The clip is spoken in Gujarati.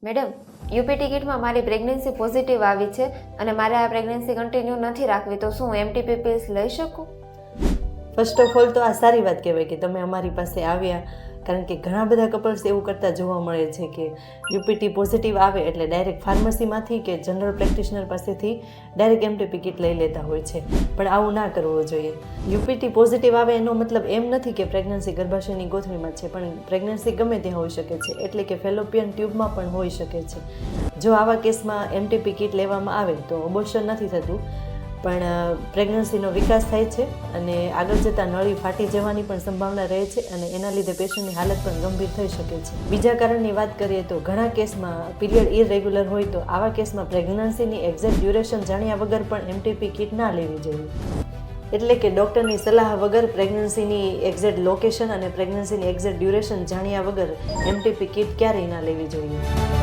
મેડમ, યુપી ટિકિટમાં મારી પ્રેગ્નન્સી પોઝિટિવ આવી છે અને મારે આ પ્રેગ્નન્સી કન્ટિન્યુ નથી રાખવી, તો શું એમટીપી પિલ્સ લઈ શકું? ફર્સ્ટ ઓફ ઓલ તો આ સારી વાત કહેવાય કે તમે અમારી પાસે આવ્યા, કારણ કે ઘણા બધા કપલ્સ એવું કરતા જોવા મળે છે કે યુપીટી પોઝિટિવ આવે એટલે ડાયરેક્ટ ફાર્મસીમાંથી કે જનરલ પ્રેક્ટિશનર પાસેથી ડાયરેક્ટ એમટીપી કિટ લઈ લેતા હોય છે, પણ આવું ના કરવું જોઈએ. યુપીટી પોઝિટિવ આવે એનો મતલબ એમ નથી કે પ્રેગ્નન્સી ગર્ભાશયની ગોથળીમાં છે, પણ પ્રેગ્નન્સી ગમે ત્યાં હોઈ શકે છે, એટલે કે ફેલોપિયન ટ્યુબમાં પણ હોઈ શકે છે. જો આવા કેસમાં એમટીપી કિટ લેવામાં આવે તો અબોર્શન નથી થતું, પણ પ્રેગ્નન્સીનો વિકાસ થાય છે અને આગળ જતાં નળી ફાટી જવાની પણ સંભાવના રહે છે અને એના લીધે પેશન્ટની હાલત પણ ગંભીર થઈ શકે છે. બીજા કારણની વાત કરીએ તો ઘણા કેસમાં પીરિયડ ઇરેગ્યુલર હોય તો આવા કેસમાં પ્રેગ્નન્સીની એક્ઝેક્ટ ડ્યુરેશન જાણ્યા વગર પણ એમટીપી કિટ ના લેવી જોઈએ. એટલે કે ડૉક્ટરની સલાહ વગર પ્રેગ્નન્સીની એક્ઝેક્ટ લોકેશન અને પ્રેગ્નન્સીની એક્ઝેક્ટ ડ્યુરેશન જાણ્યા વગર એમટીપી કિટ ક્યારેય ના લેવી જોઈએ.